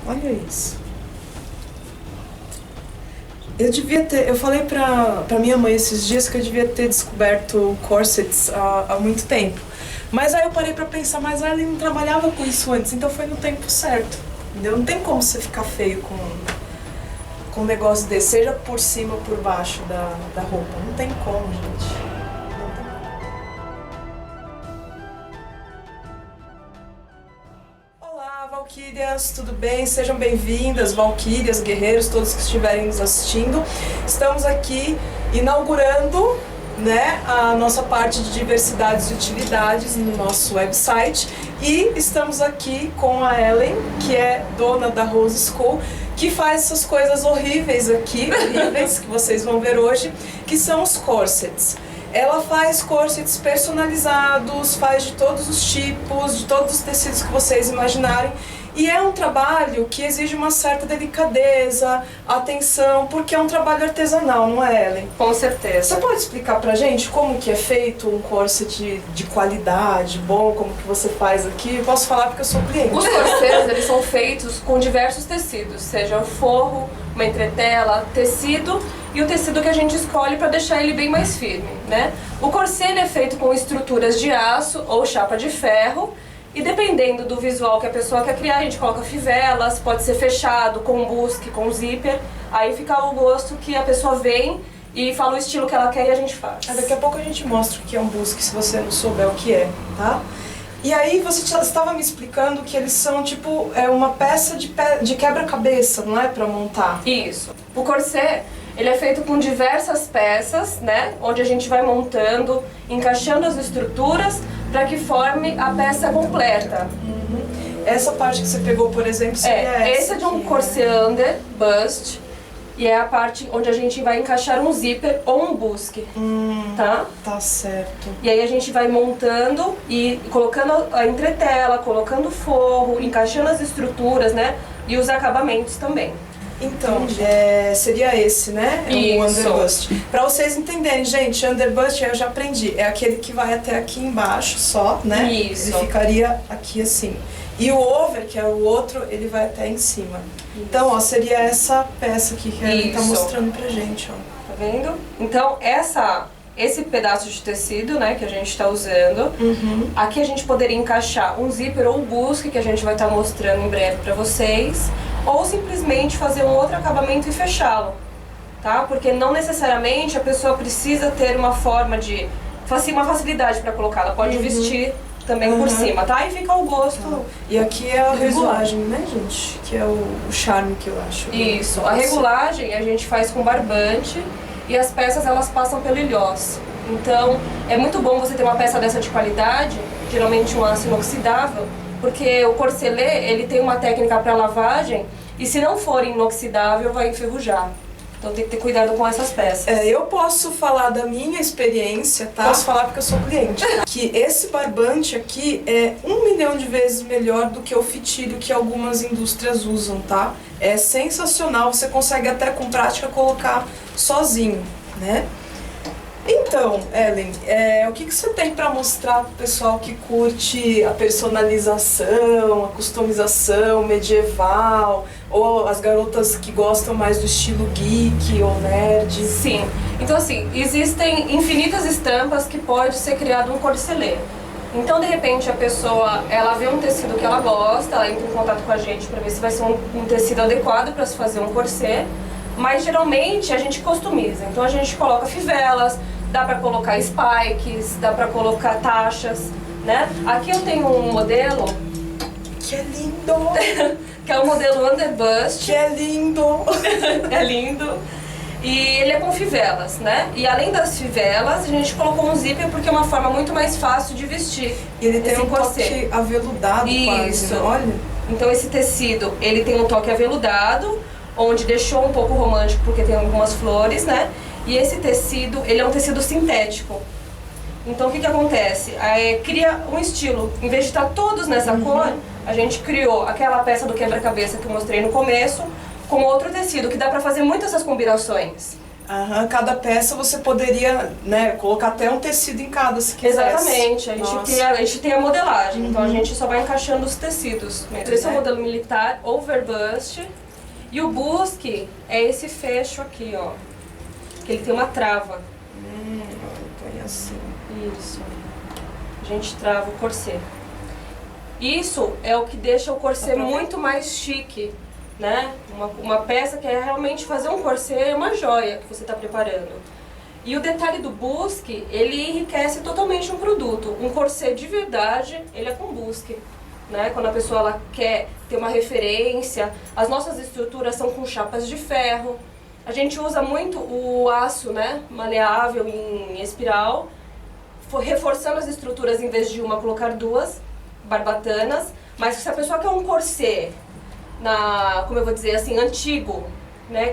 Olha isso. Eu falei pra minha mãe esses dias que eu devia ter descoberto corsets há muito tempo. Mas aí eu parei pra pensar, mas ela não trabalhava com isso antes, então foi no tempo certo. Entendeu? Não tem como você ficar feio com um negócio desse, seja por cima ou por baixo da roupa. Não tem como, gente. Valquírias, tudo bem? Sejam bem-vindas, Valquírias, guerreiros, todos que estiverem nos assistindo. Estamos aqui inaugurando, né, a nossa parte de diversidades e utilidades no nosso website e estamos aqui com a Ellen, que é dona da Rose School, que faz essas coisas horríveis aqui, horríveis, que vocês vão ver hoje, que são os corsets. Ela faz corsets personalizados, faz de todos os tipos, de todos os tecidos que vocês imaginarem. E é um trabalho que exige uma certa delicadeza, atenção, porque é um trabalho artesanal, não é, Ellen? Com certeza. Você pode explicar pra gente como que é feito um corset de qualidade, bom, como que você faz aqui? Eu posso falar porque eu sou cliente. Os corsets, eles são feitos com diversos tecidos, seja forro, uma entretela, tecido e o tecido que a gente escolhe para deixar ele bem mais firme, né? O corset ele é feito com estruturas de aço ou chapa de ferro e dependendo do visual que a pessoa quer criar, a gente coloca fivelas, pode ser fechado, com busque, com zíper, aí fica o gosto que a pessoa vem e fala o estilo que ela quer e a gente faz. Daqui a pouco a gente mostra o que é um busque, se você não souber o que é, tá? E aí você estava me explicando que eles são tipo uma peça de quebra-cabeça, não é? Pra montar. Isso. O corset, ele é feito com diversas peças, né? Onde a gente vai montando, encaixando as estruturas para que forme a peça completa. Uhum. Essa parte que você pegou, por exemplo, seria essa. Esse é de um corset under, bust. E é a parte onde a gente vai encaixar um zíper ou um busque, tá? Tá certo. E aí a gente vai montando e colocando a entretela, colocando forro, encaixando as estruturas, né? E os acabamentos também. Então, seria esse, né? Isso. O underbust. Pra vocês entenderem, gente, underbust eu já aprendi. É aquele que vai até aqui embaixo só, né? Isso. Ele ficaria aqui assim. E o over, que é o outro, ele vai até em cima. Isso. Então, ó, seria essa peça aqui que ele tá mostrando pra gente, ó. Tá vendo? Então, esse pedaço de tecido, né, que a gente tá usando, aqui a gente poderia encaixar um zíper ou um busque, que a gente vai estar mostrando em breve pra vocês, ou simplesmente fazer um outro acabamento e fechá-lo, tá? Porque não necessariamente a pessoa precisa ter uma forma de... uma facilidade pra colocar, ela pode vestir também por cima, tá? E fica o gosto. E aqui é a regulagem, né, gente? Que é o charme que eu acho. Isso. A regulagem a gente faz com barbante e as peças elas passam pelo ilhós. Então, é muito bom você ter uma peça dessa de qualidade, geralmente um aço inoxidável, porque o corselet, ele tem uma técnica para lavagem e se não for inoxidável, vai enferrujar. Então tem que ter cuidado com essas peças. Eu posso falar da minha experiência, tá? Posso falar porque eu sou cliente. Que esse barbante aqui é 1 milhão de vezes melhor do que o fitilho que algumas indústrias usam, tá? É sensacional, você consegue até com prática colocar sozinho, né? Então, Ellen, o que você tem para mostrar pro pessoal que curte a personalização, a customização medieval, ou as garotas que gostam mais do estilo geek ou nerd? Sim. Então, assim, existem infinitas estampas que pode ser criado um corselet. Então, de repente, a pessoa, ela vê um tecido que ela gosta, ela entra em contato com a gente para ver se vai ser um tecido adequado para se fazer um corset, mas geralmente a gente customiza. Então, a gente coloca fivelas, dá pra colocar spikes, dá pra colocar taxas, né? Aqui eu tenho um modelo... Que é lindo! que é o modelo underbust. Que é lindo! É lindo. E ele é com fivelas, né? E além das fivelas, a gente colocou um zíper porque é uma forma muito mais fácil de vestir. E ele tem um toque aveludado quase, né? Olha. Então esse tecido, ele tem um toque aveludado, onde deixou um pouco romântico porque tem algumas flores, né? E esse tecido, ele é um tecido sintético. Então o que acontece? Cria um estilo. Em vez de estar todos nessa cor, a gente criou aquela peça do quebra-cabeça que eu mostrei no começo, com outro tecido, que dá pra fazer muitas essas combinações. Aham, cada peça você poderia, né, colocar até um tecido em cada, se quisesse. Exatamente, a gente tem a modelagem, então a gente só vai encaixando os tecidos. Esse é o modelo militar, overbust, e o busque é esse fecho aqui, ó, que ele tem uma trava. Põe assim. Isso. A gente trava o corset. Isso é o que deixa o corset muito mais chique, né? Uma peça que é realmente fazer um corset é uma joia que você está preparando. E o detalhe do busque, ele enriquece totalmente um produto. Um corset de verdade, ele é com busque. Né? Quando a pessoa ela quer ter uma referência, as nossas estruturas são com chapas de ferro. A gente usa muito o aço, né, maleável em espiral, reforçando as estruturas em vez de uma, colocar duas barbatanas. Mas se a pessoa quer um corset, como eu vou dizer assim, antigo, né,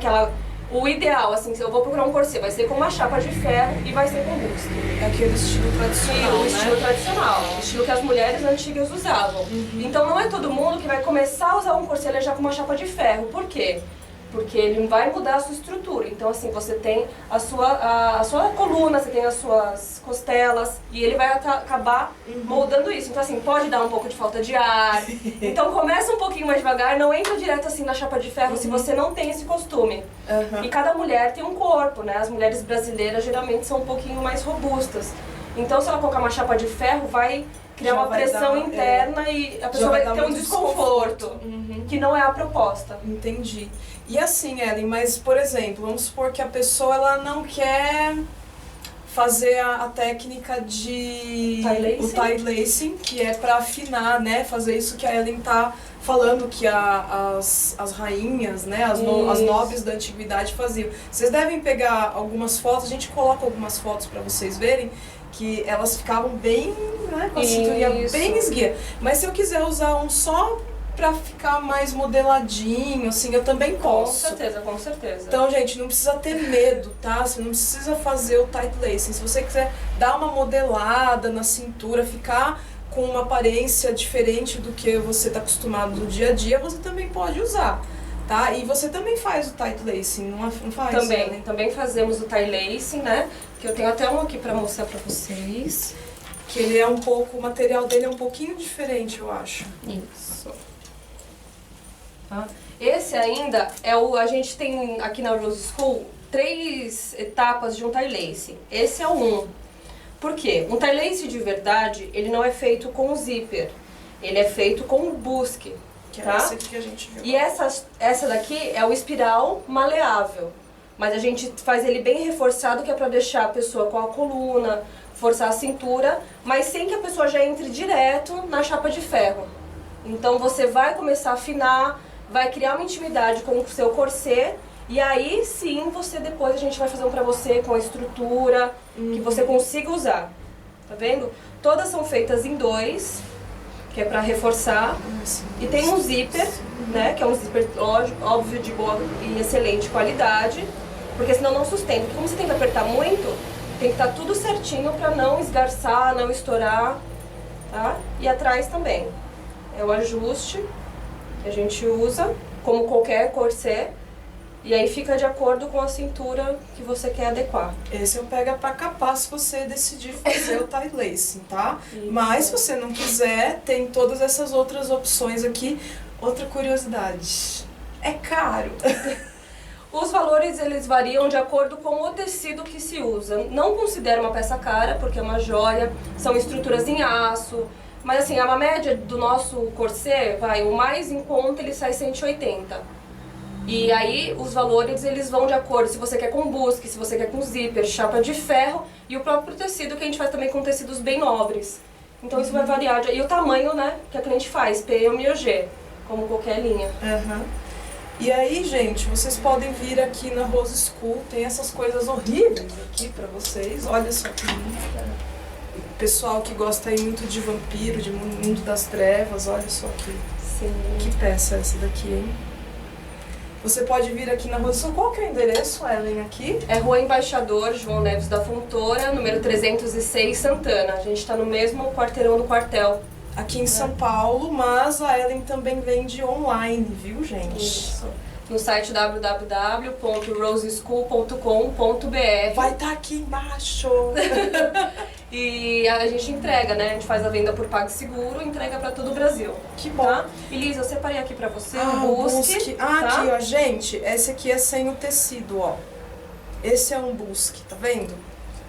o ideal, assim, se eu vou procurar um corset, vai ser com uma chapa de ferro e vai ser com busque. É aquele estilo tradicional, o estilo tradicional, o estilo que as mulheres antigas usavam. Então não é todo mundo que vai começar a usar um corset já com uma chapa de ferro. Por quê? Porque ele vai mudar a sua estrutura. Então assim, você tem a sua coluna, você tem as suas costelas e ele vai acabar moldando isso. Então assim, pode dar um pouco de falta de ar. Então começa um pouquinho mais devagar, não entra direto assim na chapa de ferro se você não tem esse costume. E cada mulher tem um corpo, né? As mulheres brasileiras geralmente são um pouquinho mais robustas. Então se ela colocar uma chapa de ferro, vai criar uma pressão interna e a pessoa vai ter um desconforto, que não é a proposta. Entendi. E assim, Ellen, mas por exemplo, vamos supor que a pessoa ela não quer fazer a técnica de o tie lacing, que é para afinar, né? Fazer isso que a Ellen tá falando que as rainhas, né? As nobres da antiguidade faziam. Vocês devem pegar algumas fotos, a gente coloca algumas fotos para vocês verem, que elas ficavam bem, né, com a cinturinha bem esguia. Mas se eu quiser usar um só pra ficar mais modeladinho, assim, eu também posso. Com certeza, com certeza. Então, gente, não precisa ter medo, tá? Você não precisa fazer o tight lacing. Se você quiser dar uma modelada na cintura, ficar com uma aparência diferente do que você tá acostumado no dia a dia, você também pode usar. Tá? E você também faz o tight lacing, não faz? Também, né? Também fazemos o tie lacing, né? Que eu tenho até um aqui pra mostrar pra vocês. Que ele é um pouco, o material dele é um pouquinho diferente, eu acho. Isso. Tá? Esse ainda é a gente tem aqui na Rose School 3 etapas de um tie lacing. Esse é o 1. Por quê? Um tie lacing de verdade, ele não é feito com zíper. Ele é feito com busque. Que tá? é essa que a gente viu. E essa daqui é o espiral maleável, mas a gente faz ele bem reforçado, que é para deixar a pessoa com a coluna, forçar a cintura, mas sem que a pessoa já entre direto na chapa de ferro. Então você vai começar a afinar, vai criar uma intimidade com o seu corset, e aí sim depois a gente vai fazer um para você com a estrutura, que você consiga usar. Tá vendo? Todas são feitas em 2. Que é para reforçar, e tem um zíper, né, que é um zíper óbvio de boa e excelente qualidade, porque senão não sustenta. Porque como você tem que apertar muito, tem que estar tudo certinho para não esgarçar, não estourar, tá? E atrás também. É o ajuste que a gente usa, como qualquer corset, e aí fica de acordo com a cintura que você quer adequar. Esse eu pego pra capar se você decidir fazer o tie lacing, tá? Isso. Mas se você não quiser, tem todas essas outras opções aqui. Outra curiosidade, é caro. Os valores eles variam de acordo com o tecido que se usa. Não considero uma peça cara, porque é uma joia, são estruturas em aço. Mas assim, a média do nosso corset, o mais em conta, ele sai 180. E aí os valores eles vão de acordo se você quer com busque, se você quer com zíper, chapa de ferro e o próprio tecido que a gente faz também com tecidos bem nobres. Então isso vai variar. E o tamanho, né, que a cliente faz, P, M ou G, como qualquer linha. E aí, gente, vocês podem vir aqui na Rose School, tem essas coisas horríveis aqui pra vocês. Olha só que lindo. Pessoal que gosta aí muito de vampiro, de mundo das trevas, olha só aqui. Sim. Que peça é essa daqui, hein? Você pode vir aqui na Rose School. Qual que é o endereço, Ellen, aqui? É Rua Embaixador João Neves da Fontoura, número 306, Santana. A gente está no mesmo quarteirão do quartel. Aqui em São Paulo, mas a Ellen também vende online, viu, gente? Isso. no site www.roseschool.com.br. Vai estar aqui embaixo. E a gente entrega, né? A gente faz a venda por PagSeguro e entrega pra todo o Brasil. Que bom. Tá? Elisa, eu separei aqui pra você Ah, um busque. Ah, tá? aqui, ó, gente. Esse aqui é sem o tecido, ó. Esse é um busque, tá vendo?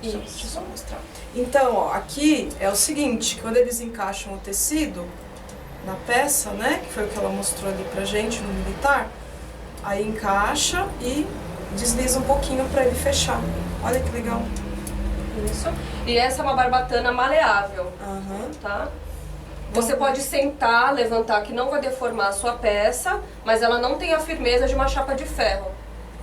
Isso. Deixa eu só mostrar. Então, ó, aqui é o seguinte, quando eles encaixam o tecido na peça, né, que foi o que ela mostrou ali pra gente no militar, aí encaixa e desliza um pouquinho pra ele fechar. Olha que legal. Isso. E essa é uma barbatana maleável, Aham. tá? Você pode sentar, levantar, que não vai deformar a sua peça, mas ela não tem a firmeza de uma chapa de ferro,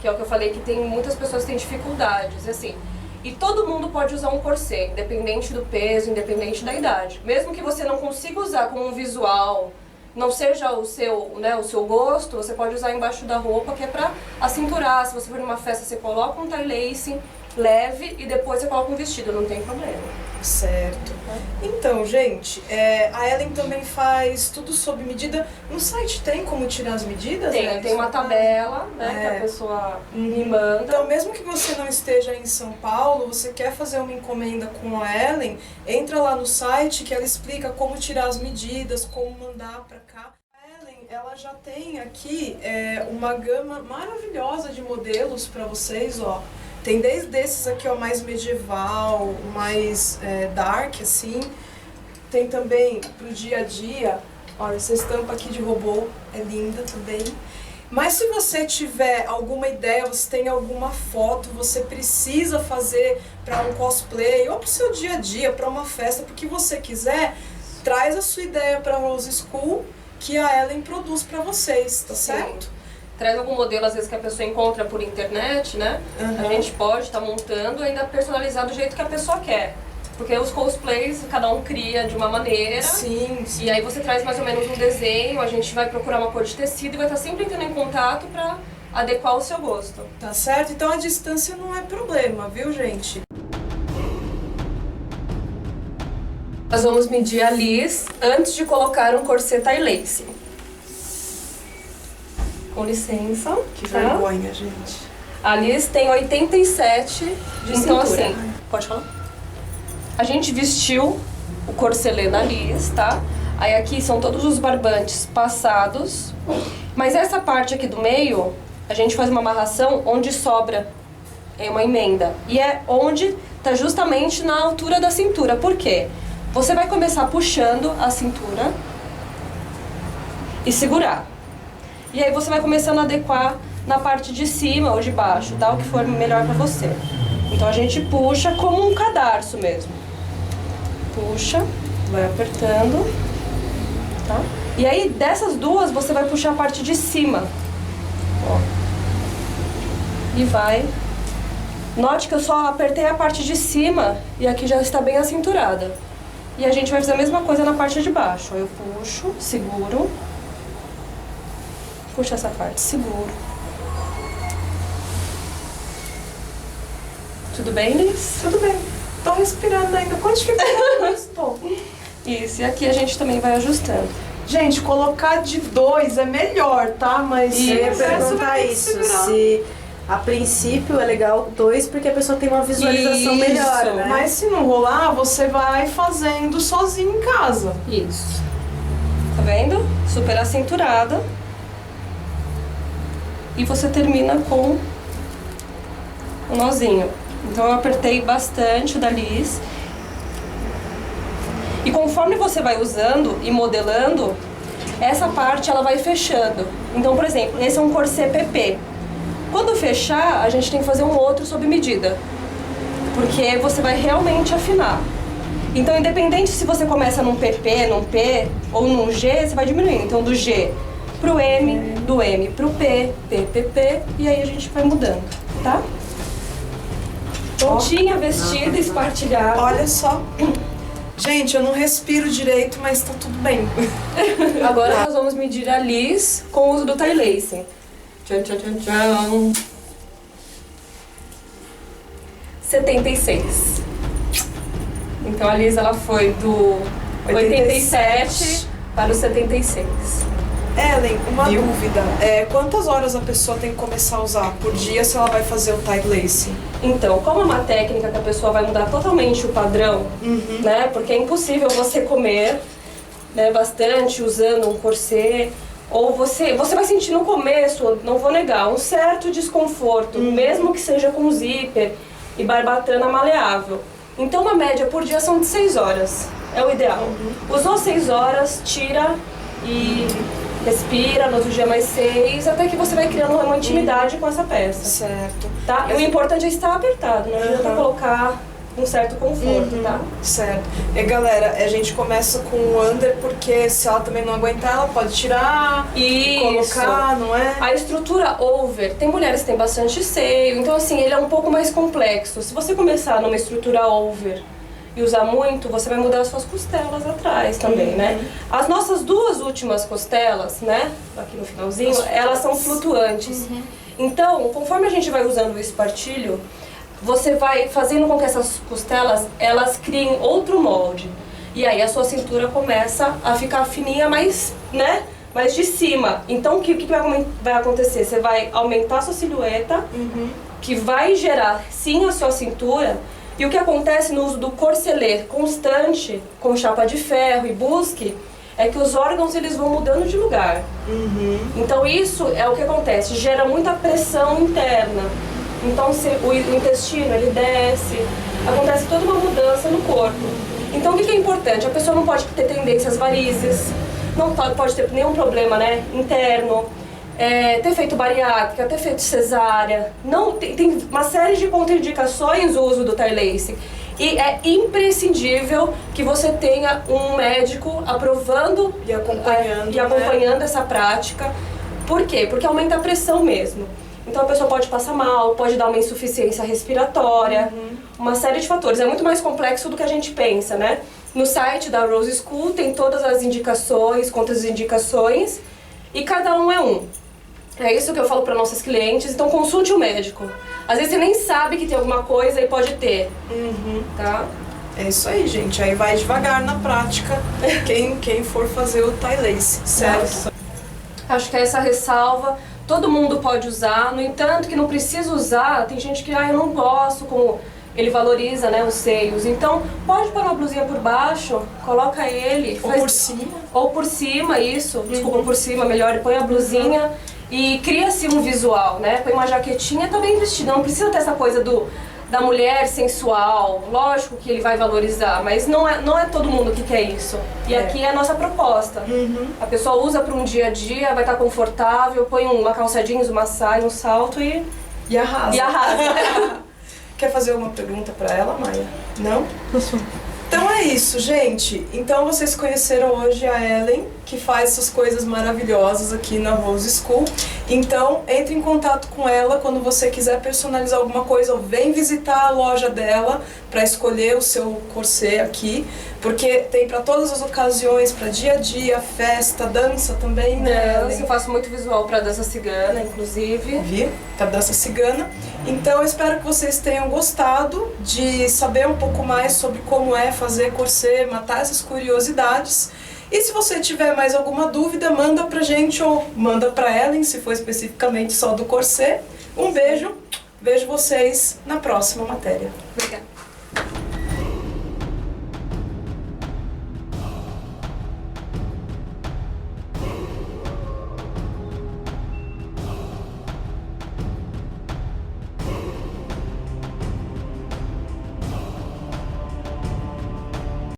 que é o que eu falei que tem muitas pessoas que têm dificuldades, assim. E todo mundo pode usar um corset, independente do peso, independente da idade. Mesmo que você não consiga usar como um visual, não seja o seu, né, o seu gosto, você pode usar embaixo da roupa, que é pra acinturar. Se você for numa festa, você coloca um tie lace leve e depois você coloca um vestido, não tem problema. Certo. Então, gente, a Ellen também faz tudo sob medida. No site tem como tirar as medidas? Tem uma tabela, né, que a pessoa me manda. Então, mesmo que você não esteja em São Paulo, você quer fazer uma encomenda com a Ellen, entra lá no site que ela explica como tirar as medidas, como mandar pra cá. A Ellen, ela já tem aqui uma gama maravilhosa de modelos pra vocês, ó. Tem desde esses aqui, ó, mais medieval, mais dark, assim. Tem também pro dia a dia. Olha, essa estampa aqui de robô é linda também. Mas se você tiver alguma ideia, você tem alguma foto, você precisa fazer para um cosplay ou pro seu dia a dia, para uma festa, pro que você quiser, traz a sua ideia para Rose School, que a Ellen produz para vocês, tá certo? Traz algum modelo, às vezes, que a pessoa encontra por internet, né? A gente pode estar montando ainda personalizado do jeito que a pessoa quer. Porque os cosplays, cada um cria de uma maneira. Sim, sim. E aí você traz mais ou menos um desenho, a gente vai procurar uma cor de tecido e vai estar sempre entrando em contato para adequar o seu gosto. Tá certo? Então a distância não é problema, viu, gente? Nós vamos medir a Liz antes de colocar um corset tie lace. Com licença. Que vergonha, gente. A Liz tem 87 de então, cintura. Assim, pode falar? A gente vestiu o corselet da Liz, tá? Aí aqui são todos os barbantes passados. Mas essa parte aqui do meio, a gente faz uma amarração onde sobra uma emenda. E é onde tá justamente na altura da cintura. Por quê? Você vai começar puxando a cintura e segurar. E aí você vai começando a adequar na parte de cima ou de baixo, tá? O que for melhor pra você. Então a gente puxa como um cadarço mesmo. Puxa, vai apertando, tá? E aí dessas duas você vai puxar a parte de cima, ó. E vai. Note que eu só apertei a parte de cima e aqui já está bem acinturada. E a gente vai fazer a mesma coisa na parte de baixo. Eu puxo, seguro. Puxa essa parte, seguro. Tudo bem, Liz? Tudo bem. Tô respirando ainda. Quanto dificuldade eu estou? Isso, e aqui a gente também vai ajustando. Gente, colocar de 2 é melhor, tá? Mas eu ia perguntar vai isso, se a princípio é legal 2 porque a pessoa tem uma visualização melhor, né? Mas se não rolar, você vai fazendo sozinho em casa. Isso. Tá vendo? Super acinturada. E você termina com o nozinho. Então eu apertei bastante o da Liz. E conforme você vai usando e modelando, essa parte ela vai fechando. Então, por exemplo, esse é um corset PP. Quando fechar, a gente tem que fazer um outro sob medida. Porque você vai realmente afinar. Então, independente se você começa num PP, num P ou num G, você vai diminuindo. Então, do G pro M, do M pro P, P, e aí a gente vai mudando, tá? Prontinha, vestida, espartilhada. Olha só. Gente, eu não respiro direito, mas tá tudo bem. Agora nós vamos medir a Liz com o uso do tie lace. Tchan, tchan, tchan, tchan. 76. Então a Liz ela foi do 87 para o 76. Ellen, uma dúvida. Quantas horas a pessoa tem que começar a usar por dia se ela vai fazer o tie lace? Então, como é uma técnica que a pessoa vai mudar totalmente o padrão, né? Porque é impossível você comer, né, bastante usando um corset. Ou você vai sentir no começo, não vou negar, um certo desconforto, mesmo que seja com zíper e barbatana maleável. Então, uma média por dia são de 6 horas, é o ideal. Usou 6 horas, tira e respira, no outro dia mais 6, até que você vai criando uma intimidade com essa peça. Certo. Tá? E o importante é estar apertado, não adianta colocar um certo conforto, tá? Certo. E galera, a gente começa com o under porque se ela também não aguentar, ela pode tirar, colocar, não é? A estrutura over, tem mulheres que têm bastante seio, então assim, ele é um pouco mais complexo. Se você começar numa estrutura over e usar muito, você vai mudar as suas costelas atrás também, né? As nossas 2 últimas costelas, né, aqui no finalzinho, elas são flutuantes. Então, conforme a gente vai usando o espartilho, você vai fazendo com que essas costelas, elas criem outro molde. E aí a sua cintura começa a ficar fininha, mais, né, mais de cima. Então, o que vai acontecer? Você vai aumentar a sua silhueta, que vai gerar, sim, a sua cintura. E o que acontece no uso do corselet constante, com chapa de ferro e busque, é que os órgãos eles vão mudando de lugar. Então, isso é o que acontece, gera muita pressão interna. Então o intestino ele desce, acontece toda uma mudança no corpo. Então o que é importante? A pessoa não pode ter tendências varizes, não pode ter nenhum problema, né, interno, ter feito bariátrica, ter feito cesárea. Não, tem uma série de contraindicações o uso do tie lace. E é imprescindível que você tenha um médico aprovando e acompanhando essa prática. Por quê? Porque aumenta a pressão mesmo. Então a pessoa pode passar mal, pode dar uma insuficiência respiratória, uma série de fatores. É muito mais complexo do que a gente pensa, né? No site da Rose School tem todas as indicações, contraindicações, e cada um é um. É isso que eu falo para nossos clientes, então consulte o médico. Às vezes você nem sabe que tem alguma coisa e pode ter, tá? É isso aí, gente. Aí vai devagar na prática quem for fazer o tie lace, certo? Nossa. Acho que é essa ressalva. Todo mundo pode usar, no entanto que não precisa usar, tem gente que eu não gosto, como ele valoriza, né, os seios. Então pode pôr uma blusinha por baixo, coloca ele. Por cima. Ou por cima, isso, desculpa, por cima, melhor, põe a blusinha e cria-se um visual, né, põe uma jaquetinha, tá bem vestida, não precisa ter essa coisa da mulher sensual. Lógico que ele vai valorizar, mas não é todo mundo que quer isso. E aqui é a nossa proposta. A pessoa usa para um dia a dia, vai estar confortável, põe uma calça jeans, uma saia, um salto e arrasa. E arrasa. Quer fazer alguma pergunta para ela, Maia? Não? Então é isso, gente. Então vocês conheceram hoje a Ellen, que faz essas coisas maravilhosas aqui na Rose School. Então entre em contato com ela quando você quiser personalizar alguma coisa, ou vem visitar a loja dela para escolher o seu corset aqui, porque tem para todas as ocasiões, para dia a dia, festa, dança também, né? Eu faço muito visual para dança cigana, inclusive. Vi? Para dança cigana. Então eu espero que vocês tenham gostado de saber um pouco mais sobre como é fazer corset, matar essas curiosidades. E se você tiver mais alguma dúvida, manda pra gente ou manda pra Ellen, se for especificamente só do corset. Um beijo, vejo vocês na próxima matéria. Obrigada.